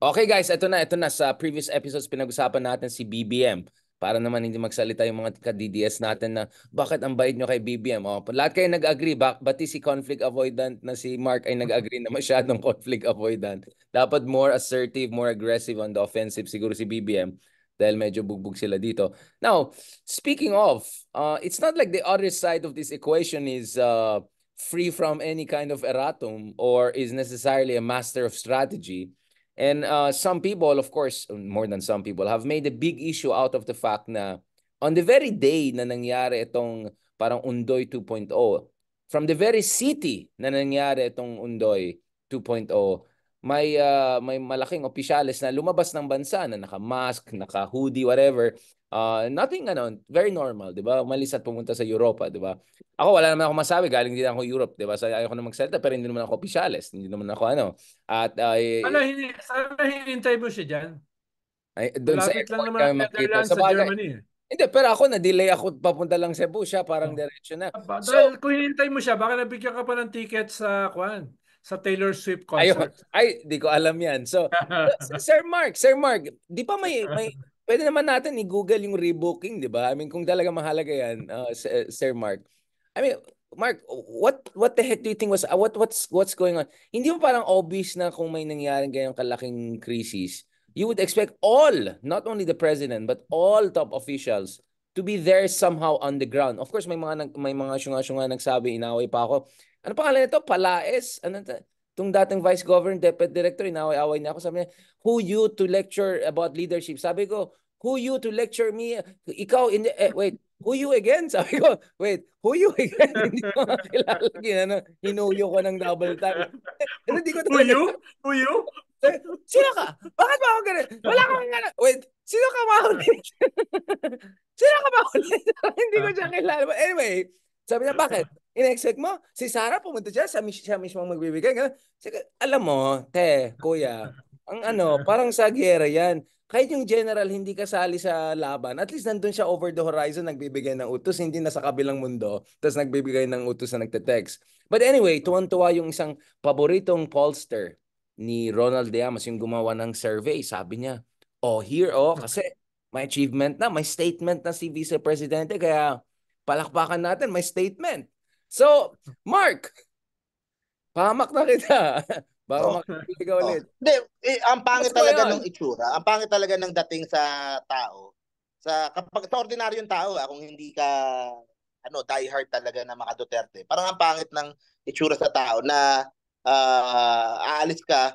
Okay guys, ito na. Sa previous episodes pinag-usapan natin si BBM. Para naman hindi magsalita yung mga ka-DDS natin na bakit ang bait nyo kay BBM. Lahat kayo nag-agree, bati si conflict avoidant na si Mark ay nag-agree na masyadong conflict avoidant. Dapat more assertive, more aggressive on the offensive siguro si BBM dahil medyo bugbog sila dito. Now, speaking of, it's not like the other side of this equation is free from any kind of erratum or is necessarily a master of strategy. And some people, of course, more than some people, have made a big issue out of the fact na on the very day na nangyari itong parang Undoy 2.0, from the very city na nangyari itong Undoy 2.0, may malaking opisyales na lumabas ng bansa na naka-mask, naka-hoodie, whatever. Nothing, very normal, di ba? Umalis at pumunta sa Europa, di ba? Ako, wala naman ako masabi. Galing din ako Europe, di ba? So, ayoko na magsalita, pero hindi naman ako opisyales. Hindi naman ako, At Sana hinintay mo siya dyan. doon sa Malapit lang airport naman kami ang magkita. Netherlands Sa sa bagay. Germany. Hindi, pero ako na-delay ako papunta lang Cebu. Siya parang Oh. diretso na. Dahil So, kung hinintay mo siya, baka nabigyan ka pa ng ticket sa Taylor Swift ayun. concert. Ay, di ko alam yan. So, Sir Mark, di pa pwede naman natin i-google yung rebooking, di ba? I mean, kung talaga mahalaga yan, Sir Mark. I mean, Mark, what the heck do you think was, what's going on? Hindi mo parang obvious na kung may nangyaring ganyang kalaking crisis, you would expect all, not only the president, but all top officials to be there somehow on the ground. Of course, may mga syunga-syunga nagsabi, inaway pa ako. Ano pangalan nito? Palaes? Tung dating vice governor, deputy director, inaway-away niya ako. Sabi niya, who you to lecture about leadership? Sabi ko, who you to lecture me? Ikaw, wait, who you again? Sabi ko, wait, who you again? Hindi ko makakilala. Hinuyo ko ng double time. Hindi ko Who talaga. you? Who you? Sino ka? Bakit ba ako ganun? Wala kang ganun. Wait, sino ka maulit? Sino ka maulit? Hindi ko siya kilala. But anyway, sabi niya, bakit? In-expect mo? Si Sarah pumunta siya, siya mismo ang magbibigay. Ganun. Sige, alam mo, kuya, ang parang sa giyera yan. Kahit yung general hindi kasali sa laban, at least nandun siya over the horizon, nagbibigay ng utos, hindi na sa kabilang mundo, tapos nagbibigay ng utos na nagte-text. But anyway, tuwan-tuwa yung isang paboritong pollster ni Ronald Llamas, yung gumawa ng survey. Sabi niya, kasi may achievement na, may statement na si Vice Presidente, kaya palakpakan natin, may statement. So, Mark, pahamak na kita. Baka Oh. makikita ka Oh. ulit. Hindi, ang What's pangit going talaga on? ng itsura. Ang pangit talaga ng dating sa tao. Kapag sa ordinaryong tao, kung hindi ka die hard talaga na Maka Duterte. Parang ang pangit ng itsura sa tao na aalis ka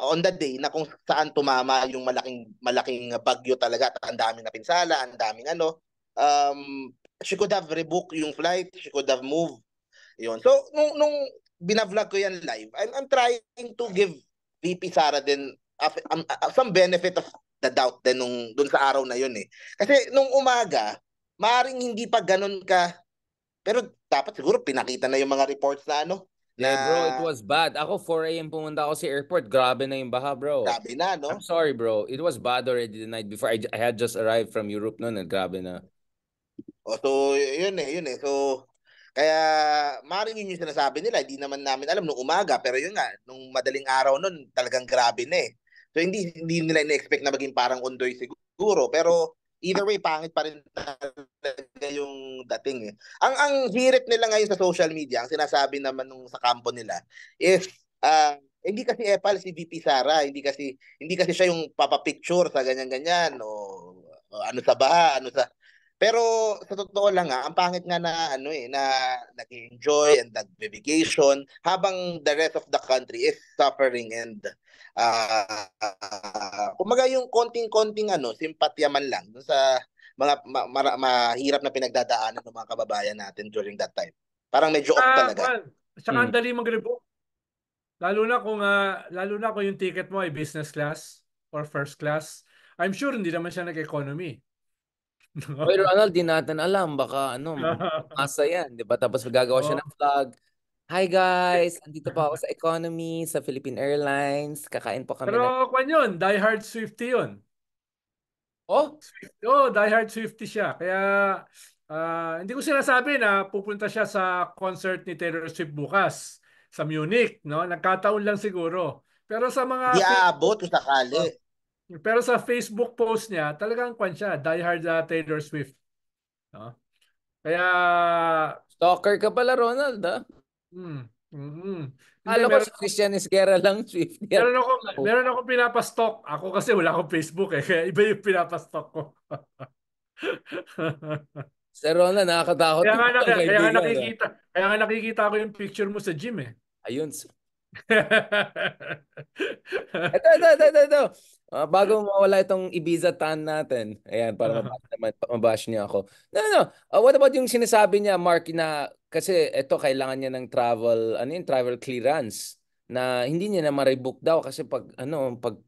on the day na kung saan tumama yung malaking bagyo talaga at ang daming napinsala, ang daming she could have rebooked yung flight, she could have moved. Yun. So nung binavlog ko yan live, I'm trying to give VP Sara din some benefit of the doubt din dun sa araw na yun eh. Kasi nung umaga, maaring hindi pa ganun ka, pero dapat siguro pinakita na yung mga reports na Bro, it was bad. Ako, 4 a.m. pumunta ako sa airport. Grabe na yung baha, bro. grabe na, I'm no? sorry, bro. It was bad already the night before. I had just arrived from Europe noon. Grabe na. So, yun eh. So, kaya, maaaring yun yung sinasabi nila. Hindi naman namin alam nung umaga. Pero yun nga, nung madaling araw nun, talagang grabe na eh. So, hindi nila ina-expect na maging parang Undoy siguro. Pero, either way, pangit pa rin talaga yung dating eh. Ang hirit nila ngayon sa social media, ang sinasabi naman nung sa kampo nila, is, hindi kasi epal si VP Sara. Hindi kasi siya yung papapicture sa ganyan-ganyan o ano sa baha, pero sa totoo lang ang pangit nga na na nag-enjoy and nag-vacation habang the rest of the country is suffering and kumaga yung konting-konting simpatya man lang dun sa mga mahirap na pinagdadaanan ng mga kababayan natin during that time. Parang medyo off talaga. Tsaka ang dali mag-rebook. Lalo na kung yung ticket mo ay business class or first class. I'm sure hindi naman siya nag-economy. Oy, Ronald, di natin alam. Baka, masa yan. Di ba? Tapos gagawa siya Oh. ng vlog. Hi, guys. Andito pa ako sa economy, sa Philippine Airlines. Kakain po kami ng... Pero kwan yun, diehard Swiftie yun. Oh? Diehard Swiftie siya. Kaya hindi ko sinasabi na pupunta siya sa concert ni Taylor Swift bukas sa Munich, no? Nagkataon lang siguro. Pero sa mga Di Facebook, aabot kung sakali. pero sa Facebook post niya, talagang kwan siya, diehard Taylor Swift. No? Kaya, Stalker ka pala, Ronald, ah. mm, mm. Hindi, Akala ko si Christian Esguerra lang, Swiftie at meron ako pinapastalk. Ako kasi wala akong Facebook eh, kaya iba yung pinapastalk ko. Sir Ronald, nakakatakot Kaya yung nga, mga kaya nga kaibigan. Ah. nakikita ko yung picture mo sa gym eh. Ayun. Ito. Bago mawala itong Ibiza tan natin. Ayan, para mabash niya ako. No. What about yung sinasabi niya, Mark, na kasi ito kailangan niya ng travel clearance na hindi niya na ma-rebook daw kasi pag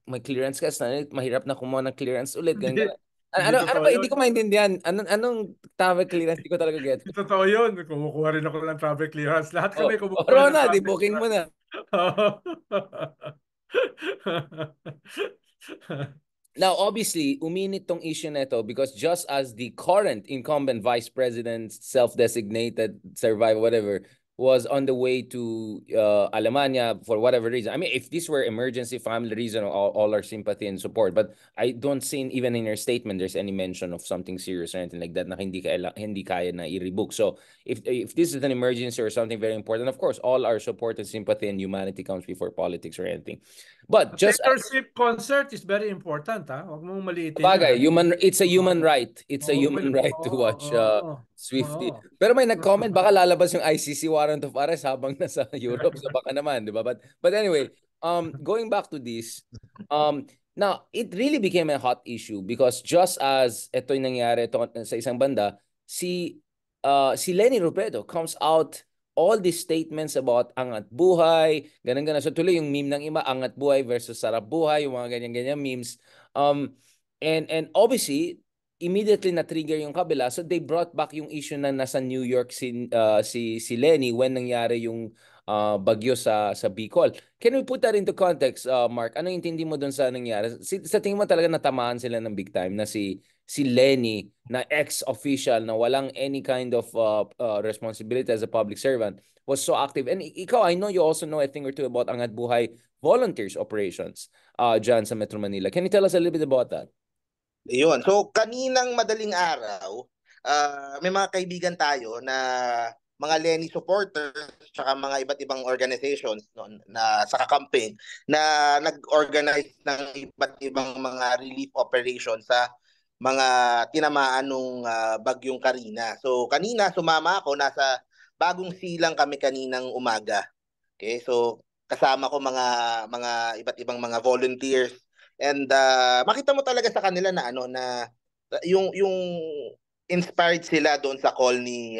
may clearance ka, mahirap na kumuha ng clearance ulit. Hindi, Ganun. hindi Ano totoo ba? yun. Hindi ko maintindihan. Anong travel clearance? Hindi ko talaga get. Hindi totoo yun. Kumukuha rin ako ng travel clearance. Lahat kami kumukuha ng Ronald, travel i-booking mo clearance. na. Now, obviously, uminit tong issue na ito because just as the current incumbent vice president, self-designated survivor, whatever, was on the way to Alemania for whatever reason. I mean, if this were emergency family reason, all our sympathy and support. But I don't see even in your statement there's any mention of something serious or anything like that na hindi kaya na i-rebook. So if this is an emergency or something very important, of course, all our support and sympathy and humanity comes before politics or anything. But just Taylor Swift concert is very important, ha? Huwag mong maliitin yun, bagay, ha? it's a human right. It's a Oo, human right to watch Swiftie. oo. Pero may nag-comment baka lalabas yung ICC warrant of arrest habang nasa Europe, so baka naman, di ba? But anyway, going back to this, now it really became a hot issue because just as ito yung nangyari sa isang banda, si Lenny Robredo comes out all these statements about angat buhay, ganun-ganun. So tuloy yung meme ng ima, angat buhay versus sarap buhay, yung mga ganyan-ganyan memes. And obviously, immediately na-trigger yung kabila. So they brought back yung issue na nasa New York si Lenny when nangyari yung bagyo sa Bicol. Can we put that into context, Mark? Ano intindi mo dun sa nangyari? Sa tingin mo talaga natamaan sila ng big time na si Lenny na ex-official na walang any kind of responsibility as a public servant was so active. And ikaw, I know you also know a thing or two about Angat Buhay volunteers operations dyan sa Metro Manila. Can you tell us a little bit about that? Yun. So, kaninang madaling araw, may mga kaibigan tayo na mga Lenny supporters tsaka mga iba't ibang organizations no, na sa campaign na nag-organize ng iba't ibang mga relief operations sa mga tinamaan nung bagyong Karina. So kanina sumama ako, nasa Bagong Silang kami kaninang umaga. Okay? So kasama ko mga iba't ibang mga volunteers and makita mo talaga sa kanila na yung inspired sila doon sa call ni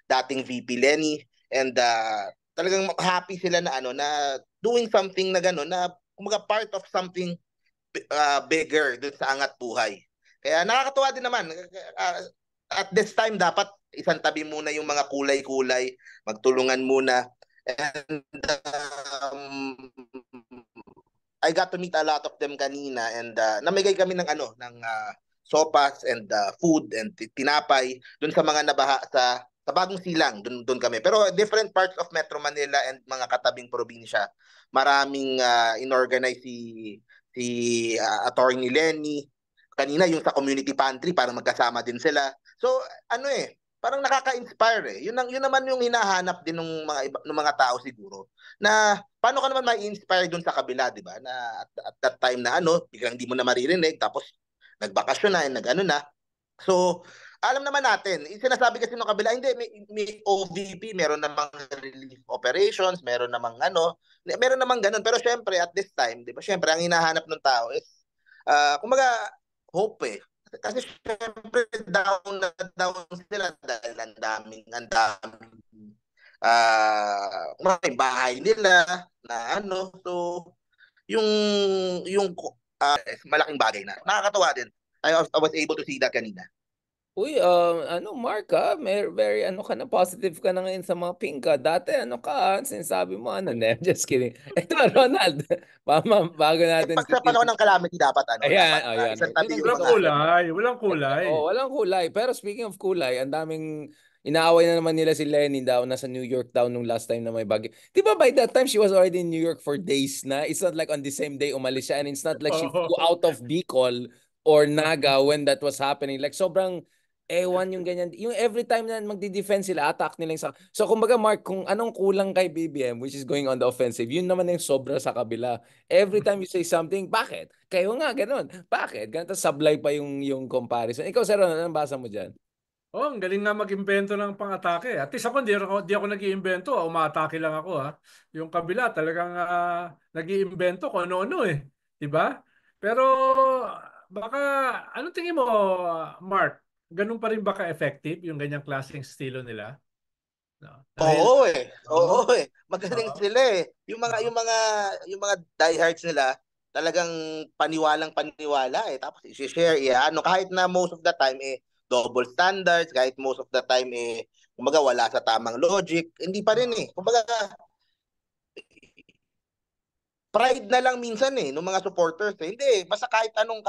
dating VP Lenny and talagang happy sila na na doing something na gano'n na kumaga part of something bigger doon sa Angat Buhay. Kaya nakakatuwa din naman. At this time dapat isang tabi muna yung mga kulay-kulay, magtulungan muna. And I got to meet a lot of them kanina and namigay kami ng sopas and food and tinapay doon sa mga nabaha sa Bagong Silang, doon kami. Pero different parts of Metro Manila and mga katabing probinsya, maraming inorganize si Attorney Lenny. Kanina yung sa community pantry para magkasama din sila. So parang nakaka-inspire eh. Yun naman yung hinahanap din ng mga tao siguro. Na paano ka naman ma-inspire doon sa kabila, 'di ba? Na at that time na biglang hindi mo na maririnig tapos nagbakasyon na, na. So, alam naman natin, sinasabi kasi ng kabila, hindi, may OVP, meron namang relief operations, meron namang meron namang ganun. Pero syempre, at this time, di ba, syempre, ang hinahanap ng tao is, kumaga, hope eh. Kasi syempre, down sila dahil ang daming may bahay nila na so, yung malaking bagay na. Nakakatawa din. I was able to see that kanina. Uy, Mark, very ka na, positive ka na ngayon sa mga pink ka. Dati, sinasabi mo, just kidding. Ito, Ronald, bago natin. Pag sa panahon ng calamity, dapat, Ayan. isang tabi yung Walang kulay. Oo, walang kulay. Pero speaking of kulay, ang daming, Inaaway na naman nila si Lenny daw, nasa New York daw nung last time na may bagyo. Di ba by that time, she was already in New York for days na? It's not like on the same day umalis siya and it's not like she flew Oo. out of Bicol or Naga when that was happening. Like sobrang ewan yung ganyan. Yung every time na magdi-defense sila, attack nila yung sa... So kumbaga Mark, kung anong kulang kay BBM, which is going on the offensive, yun naman yung sobra sa kabila. Every time you say something, bakit? Kayo nga, ganun. Bakit? Ganun, tapos sablay pa yung comparison. Ikaw, Sir Ron, anong basa mo dyan? Oh, ang galing nga mag-imbento ng pang-atake. At least ako, di ako nag-iimbento. Umatake lang ako, ha. Yung kabila, talagang nag-iimbento kung ano-ano eh. Diba? Pero baka, ano tingin mo, Mark? Ganun pa rin ba ka-effective yung ganyang klaseng estilo nila? No. Dahil, Oo eh. Oo oo, eh. Magaling oo, sila eh. oo. Yung mga diehards nila talagang paniwalang paniwala eh. Tapos i-share ano kahit na most of the time eh double standards, kahit most of the time eh kumbaga wala sa tamang logic, hindi pa rin eh. Kumbaga pride na lang minsan eh ng mga supporters eh. Hindi, basta kahit anong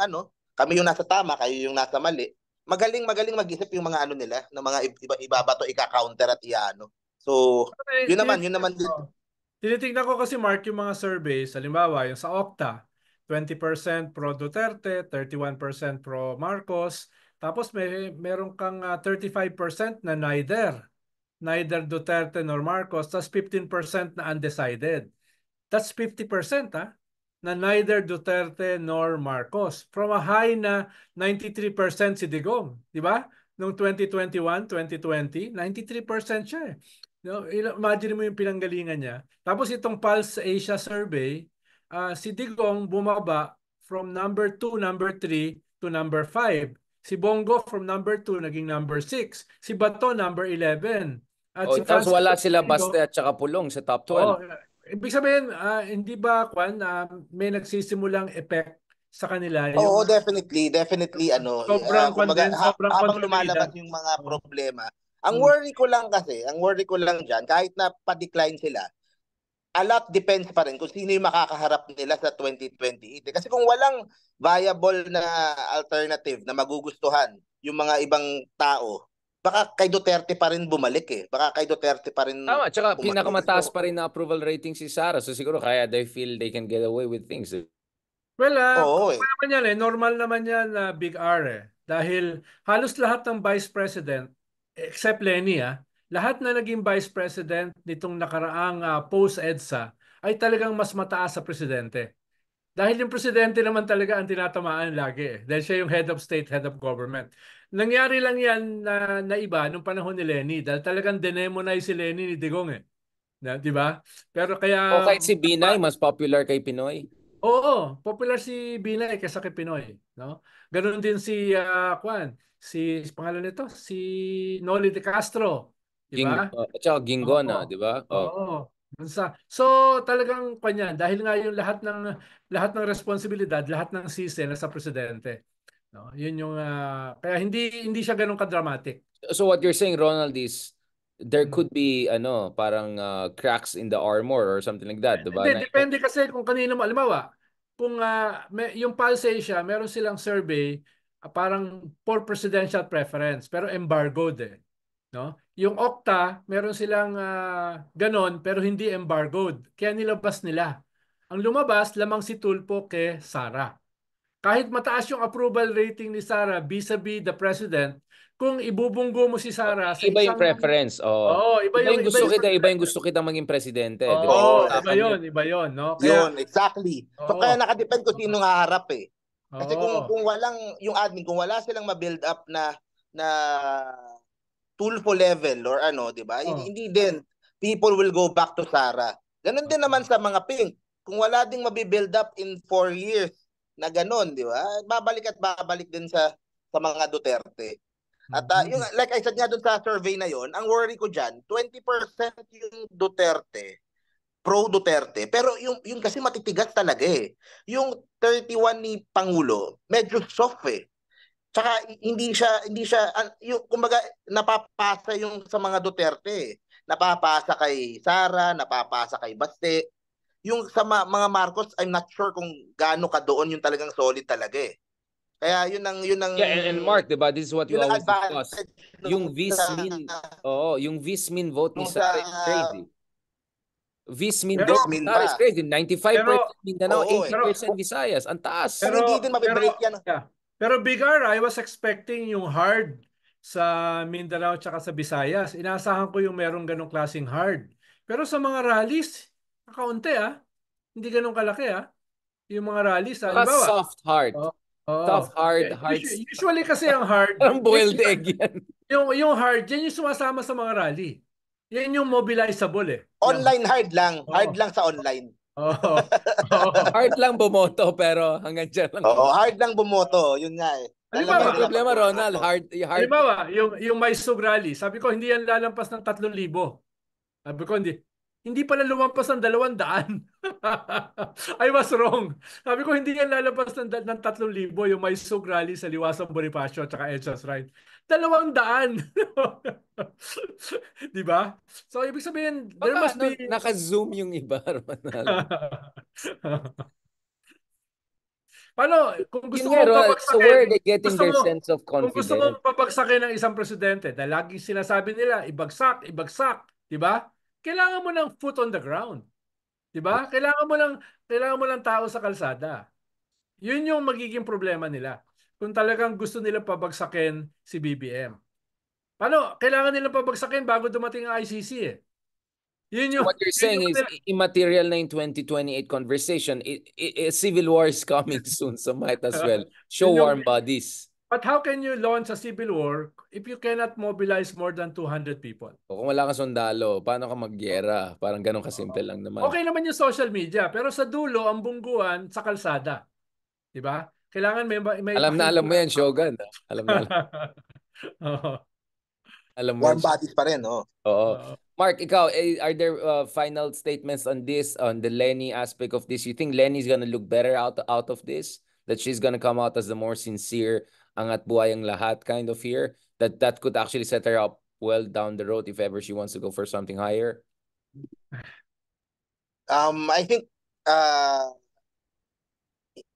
ano, kami yung nasa tama, kayo yung nasa mali. Magaling mag-isip yung mga ano nila, ng mga ibabato, ika-counter at iano. So, Eh, yun naman din. tinitignan ko kasi Mark yung mga surveys, halimbawa yung sa Okta, 20% pro Duterte, 31% pro Marcos, tapos meron kang 35% na neither Duterte nor Marcos, tapos 15% na undecided. That's 50% na neither Duterte nor Marcos. From a high na 93% si Digong, di ba? Noong 2021, 2020, 93% siya eh. No, imagine mo yung pinanggalingan niya. Tapos itong Pulse Asia survey, si Digong bumaba from number 2, number 3 to number 5. Si Bongo from number 2 naging number 6. Si Bato number 11. At Oh, si tapos Francis wala sila Baste Domingo, at saka Pulong sa top 12. oh, ibig sabihin, hindi ba kwan may nagsisimulang effect sa kanila Oo, yung definitely ano, kumbaga sobrang habang lumalabas kontrabida. yung mga Oh. problema, Mm. ang worry ko lang diyan kahit na pa-decline sila, a lot depends pa rin kung sino yung makakaharap nila sa 2028. Kasi kung walang viable na alternative na magugustuhan yung mga ibang tao, baka kay Duterte pa rin bumalik eh. Baka kay Duterte pa rin Tama, tsaka umalik. pinakamataas So, pa rin na approval rating si Sara. So siguro kaya they feel they can get away with things. Well, oo okay eh. naman yan eh. Normal naman yan na Big R eh. Dahil halos lahat ng Vice President, except Lenny lahat na naging Vice President nitong nakaraang post-EDSA ay talagang mas mataas sa Presidente. Dahil yung Presidente naman talaga ang tinatamaan lagi eh. Dahil siya yung head of state, head of government. Nangyari lang yan na iba nung panahon ni Lenny. Dahil talagang demonize si Lenny ni Digong eh. Di ba? Pero O kaya kahit si Binay, mas popular kay Pinoy. oo, popular si Binay kaysa kay Pinoy, no? Ganoon din si Kwan, si pangalan nito, si Noli de Castro, di ba? At saka Oo. Ginggona, di ba? Oh. Oo. So talagang kanya dahil nga yung lahat ng responsibilidad, lahat ng sisi nasa presidente. No? Yun yung kaya hindi siya ganoon ka-dramatic. So what you're saying, Ronald, is there Hmm. could be parang cracks in the armor or something like that, di ba? Hindi, depende kasi kung kanino mo. Halimbawa, kung yung Pulse Asia, meron silang survey parang for presidential preference, pero embargoed eh. No? Yung Okta, meron silang ganon, pero hindi embargoed. Kaya nilabas nila. Ang lumabas, lamang si Tulfo kay Sara. Kahit mataas yung approval rating ni Sara vis-a-vis the president, kung ibubunggo mo si Sara sa Iba yung isang... preference. Oh. Oo, Iba yung preference. gusto kitang maging presidente, di ba? Yung Oo, Oo, usapan niya. iba yun, no? Kaya, yun, exactly. So oo, kaya nakadepend kung sino haharap eh. Kasi kung oo, walang yung admin, kung wala silang ma-build up na Tulfo level or ano, 'di ba? oo, Hindi din people will go back to Sara. Ganon din naman sa mga pink. Kung wala ding mabibuild up in 4 years na ganon, 'di ba? Babalik at babalik din sa mga Duterte. At yung mhm, like I said nga doon sa survey na yon, ang worry ko diyan, 20% yung Duterte, pro Duterte. Pero yung kasi matitigas talaga eh. Yung 31 ni Pangulo, medyo soft eh. Tsaka hindi siya yung kumbaga napapasa yung sa mga Duterte. Napapasa kay Sara, napapasa kay Baste. Yung sa mga Marcos, I'm not sure kung gaano ka doon yung talagang solid talaga eh. Kaya yun ang Yeah, and Mark, diba, this is what we yun ang always discuss. advantage Yung nung Vismin, yung Vismin vote ni nung sa Sara is crazy. Vismin Pero, vote ni Vismin Sara is pa. crazy. 95% pero, Mindanao, Oo eh. 80% Visayas. Ang taas. Kung hindi din mabibreak yan. yeah. Pero Big R, I was expecting yung hard sa Mindanao tsaka sa Visayas. Inaasahan ko yung merong ganong klaseng hard. Pero sa mga rallies, kakaunti Hindi ganun kalaki Yung mga rallies Saka halimbawa. soft heart. Oo. Oo. Soft hard, hearts. Usually kasi ang hard, Parang boiled egg yan. yung hard, yan yung sumasama sa mga rally. Yan yung mobilizable Yung, Online hard lang. Oo. Hard lang sa online. Oo. Oo. Hard lang bumoto pero hanggang dyan lang. Oo, hard lang bumoto. Yun nga eh. Halimbawa, Ang Lalagyan nila problema, pag Ronald, bumoto. hard. Halimbawa, yung Maisog Rally, sabi ko hindi yan lalampas ng 3,000. Sabi ko hindi pala lumampas ng 200. I was wrong. Sabi ko hindi yan lalabas ng 3,000 yung Maisog Rally sa Liwasang Bonifacio at saka Edsa's Right. 200. Di ba? So ibig sabihin, there Baka must be naka-zoom yung iba, Ronald. Paano, kung gusto Yun nga, mong Ronald. So where are pabagsakin, they getting gusto their mo, sense of kung gusto confidence? mong pabagsakin ng isang presidente dahil laging sinasabi nila, ibagsak, ibagsak, di ba? Kailangan mo ng foot on the ground. Di ba? Kailangan mo ng tao sa kalsada. Yun yung magiging problema nila. Kung talagang gusto nila pabagsakin si BBM. Paano? Kailangan nila pabagsakin bago dumating ang ICC Yun So what you're saying is immaterial na yung 2028 conversation. Civil war is coming soon, so might as well show warm bodies. But how can you launch a civil war if you cannot mobilize more than 200 people? O kung wala kang sundalo, paano ka magyera? Parang ganun kasimple lang naman. Okay naman yung social media, pero sa dulo, ang bungguan sa kalsada. Di ba? Kailangan may Alam mo yan, Shogun. Alam na. Alam mo Warm yan. bodies pa rin, oh. Oo. Mark, ikaw, are there final statements on this, on the Lenny aspect of this? You think Lenny's gonna look better out of this? That she's gonna come out as the more sincere, angat buhay ang lahat kind of here? That could actually set her up well down the road if ever she wants to go for something higher? I think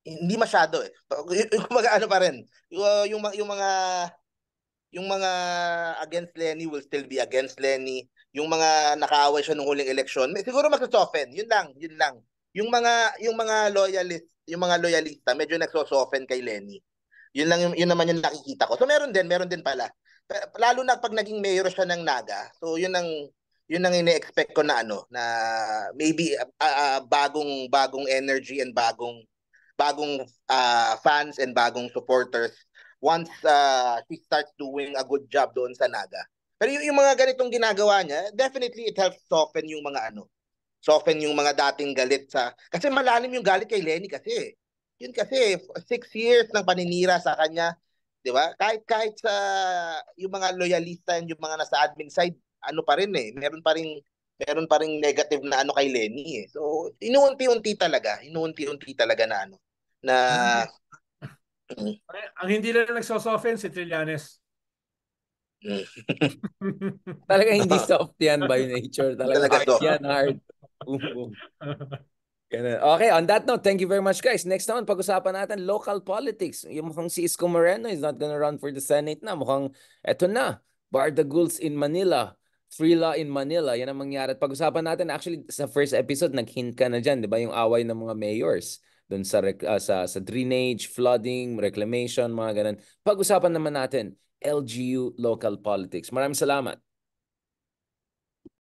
hindi masyado eh. Kumaga ano pa rin. Yung mga against Lenny will still be against Lenny. Yung mga nakaaway siya nung huling eleksyon, siguro magso-soften. Yun lang. Yung mga loyalista medyo nagso-soften kay Lenny. Yun naman yung nakikita ko. So meron din pala. Lalo na pag naging mayor siya ng Naga. So yun ang ine-expect ko na na maybe bagong energy and bagong fans and bagong supporters once she starts doing a good job doon sa Naga. Pero yung mga ganitong ginagawa niya, definitely it helps soften yung mga soften yung mga dating galit kasi malalim yung galit kay Lenny kasi. Yun kasi 6 years ng paninira sa kanya, 'di ba? Kahit sa yung mga loyalista and yung mga nasa admin side, ano pa rin meron pa ring negative na kay Lenny So, inuunti-unti talaga na na ang hindi lang nagso-soften si Trillanes. Talaga hindi soft yan by nature. Talaga hard soft. yan, hard. Boom. Okay, on that note, thank you very much, guys. Next naman, pag-usapan natin local politics. Yung mukhang si Isko Moreno is not gonna run for the Senate na. Mukhang eto na. Bardaguls in Manila. Frila in Manila. Yan ang mangyari. At pag-usapan natin, actually, sa first episode, nag-hint ka na dyan, di ba? Yung away ng mga mayors doon sa drainage, flooding, reclamation, mga ganun. Pag-usapan naman natin, LGU local politics. Maraming salamat.